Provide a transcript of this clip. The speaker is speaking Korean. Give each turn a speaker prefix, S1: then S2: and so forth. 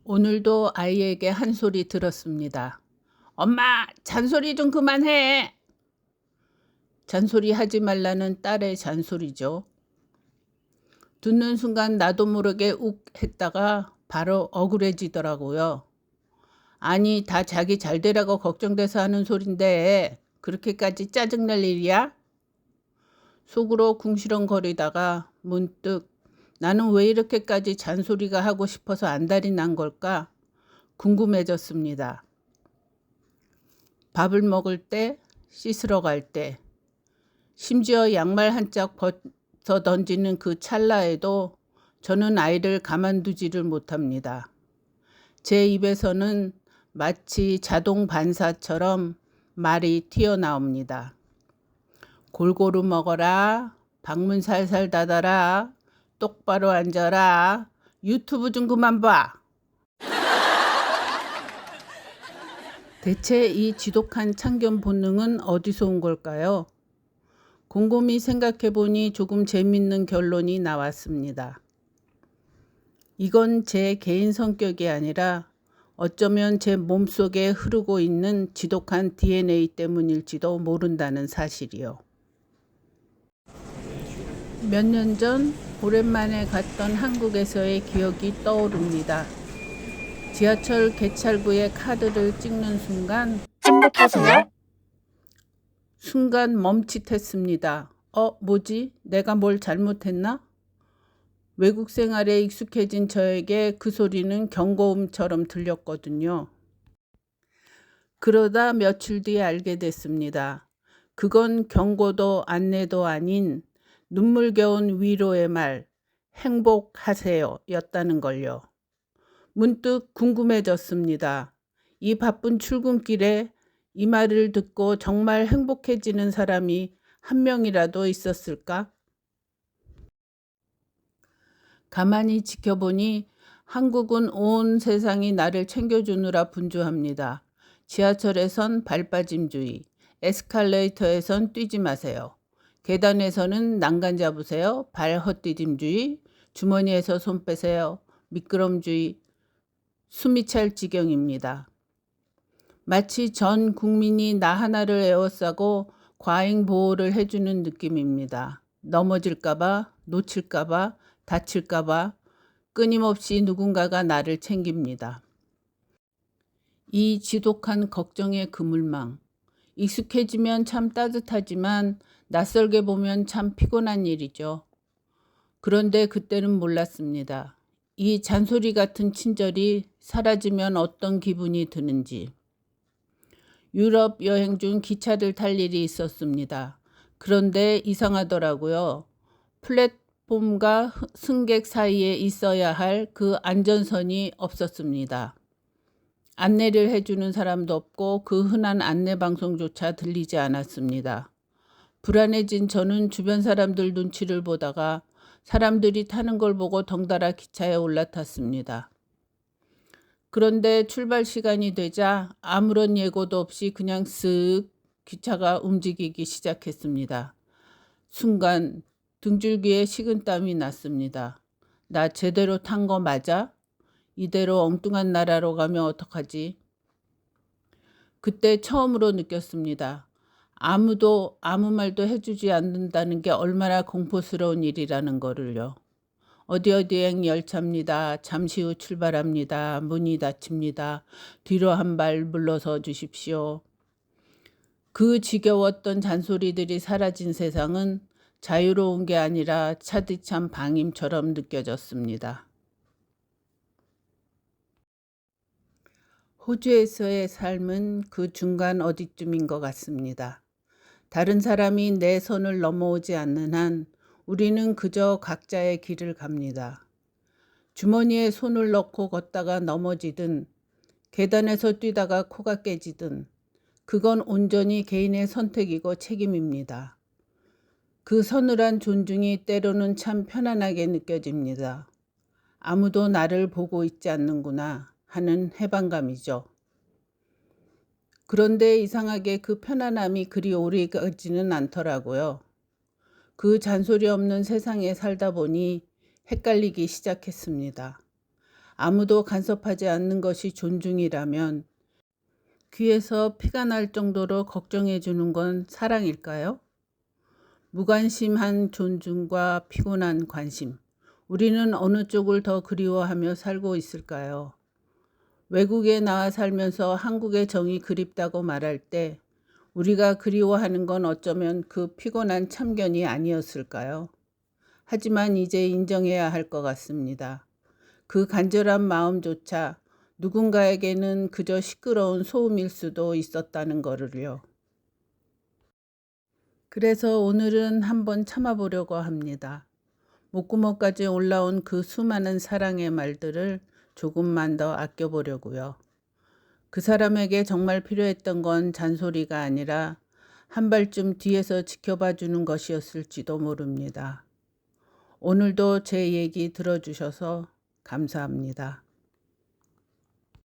S1: 오늘도 아이에게 한 소리 들었습니다. 엄마, 잔소리 좀 그만해. 잔소리 하지 말라는 딸의 잔소리죠. 듣는 순간 나도 모르게 욱 했다가 바로 억울해지더라고요. 아니, 다 자기 잘 되라고 걱정돼서 하는 소린데 그렇게까지 짜증날 일이야? 속으로 궁시렁거리다가 문득 나는 왜 이렇게까지 잔소리가 하고 싶어서 안달이 난 걸까 궁금해졌습니다. 밥을 먹을 때, 씻으러 갈 때, 심지어 양말 한 짝 벗어 던지는 그 찰나에도 저는 아이를 가만두지를 못합니다. 제 입에서는 마치 자동 반사처럼 말이 튀어나옵니다. 골고루 먹어라, 방문 살살 닫아라, 똑바로 앉아라, 유튜브 좀 그만 봐. 대체 이 지독한 참견 본능은 어디서 온 걸까요? 곰곰이 생각해보니 조금 재밌는 결론이 나왔습니다. 이건 제 개인 성격이 아니라 어쩌면 제 몸속에 흐르고 있는 지독한 DNA 때문일지도 모른다는 사실이요. 몇 년 전 오랜만에 갔던 한국에서의 기억이 떠오릅니다. 지하철 개찰구에 카드를 찍는 순간
S2: 행복하세요?
S1: 순간 멈칫했습니다. 뭐지? 내가 뭘 잘못했나? 외국 생활에 익숙해진 저에게 그 소리는 경고음처럼 들렸거든요. 그러다 며칠 뒤에 알게 됐습니다. 그건 경고도 안내도 아닌 눈물겨운 위로의 말, 행복하세요 였다는 걸요. 문득 궁금해졌습니다. 이 바쁜 출근길에 이 말을 듣고 정말 행복해지는 사람이 한 명이라도 있었을까? 가만히 지켜보니 한국은 온 세상이 나를 챙겨주느라 분주합니다. 지하철에선 발빠짐주의, 에스컬레이터에선 뛰지 마세요. 계단에서는 난간 잡으세요. 발 헛디딤주의, 주머니에서 손 빼세요. 미끄럼주의, 숨이 찰 지경입니다. 마치 전 국민이 나 하나를 에워싸고 과잉 보호를 해주는 느낌입니다. 넘어질까봐, 놓칠까봐, 다칠까봐 끊임없이 누군가가 나를 챙깁니다. 이 지독한 걱정의 그물망. 익숙해지면 참 따뜻하지만 낯설게 보면 참 피곤한 일이죠. 그런데 그때는 몰랐습니다. 이 잔소리 같은 친절이 사라지면 어떤 기분이 드는지. 유럽 여행 중 기차를 탈 일이 있었습니다. 그런데 이상하더라고요. 플랫폼과 승객 사이에 있어야 할 그 안전선이 없었습니다. 안내를 해주는 사람도 없고 그 흔한 안내방송조차 들리지 않았습니다. 불안해진 저는 주변 사람들 눈치를 보다가 사람들이 타는 걸 보고 덩달아 기차에 올라탔습니다. 그런데 출발 시간이 되자 아무런 예고도 없이 그냥 쓱 기차가 움직이기 시작했습니다. 순간 등줄기에 식은땀이 났습니다. 나 제대로 탄 거 맞아? 이대로 엉뚱한 나라로 가면 어떡하지? 그때 처음으로 느꼈습니다. 아무도 아무 말도 해주지 않는다는 게 얼마나 공포스러운 일이라는 거를요. 어디행 열차입니다. 잠시 후 출발합니다. 문이 닫힙니다. 뒤로 한 발 물러서 주십시오. 그 지겨웠던 잔소리들이 사라진 세상은 자유로운 게 아니라 차디찬 방임처럼 느껴졌습니다. 호주에서의 삶은 그 중간 어디쯤인 것 같습니다. 다른 사람이 내 선을 넘어오지 않는 한 우리는 그저 각자의 길을 갑니다. 주머니에 손을 넣고 걷다가 넘어지든 계단에서 뛰다가 코가 깨지든 그건 온전히 개인의 선택이고 책임입니다. 그 서늘한 존중이 때로는 참 편안하게 느껴집니다. 아무도 나를 보고 있지 않는구나 하는 해방감이죠. 그런데 이상하게 그 편안함이 그리 오래 가지는 않더라고요. 그 잔소리 없는 세상에 살다 보니 헷갈리기 시작했습니다. 아무도 간섭하지 않는 것이 존중이라면 귀에서 피가 날 정도로 걱정해 주는 건 사랑일까요? 무관심한 존중과 피곤한 관심. 우리는 어느 쪽을 더 그리워하며 살고 있을까요? 외국에 나와 살면서 한국의 정이 그립다고 말할 때 우리가 그리워하는 건 어쩌면 그 피곤한 참견이 아니었을까요? 하지만 이제 인정해야 할 것 같습니다. 그 간절한 마음조차 누군가에게는 그저 시끄러운 소음일 수도 있었다는 거를요. 그래서 오늘은 한번 참아보려고 합니다. 목구멍까지 올라온 그 수많은 사랑의 말들을 조금만 더 아껴보려고요. 그 사람에게 정말 필요했던 건 잔소리가 아니라 한 발쯤 뒤에서 지켜봐 주는 것이었을지도 모릅니다. 오늘도 제 얘기 들어주셔서 감사합니다.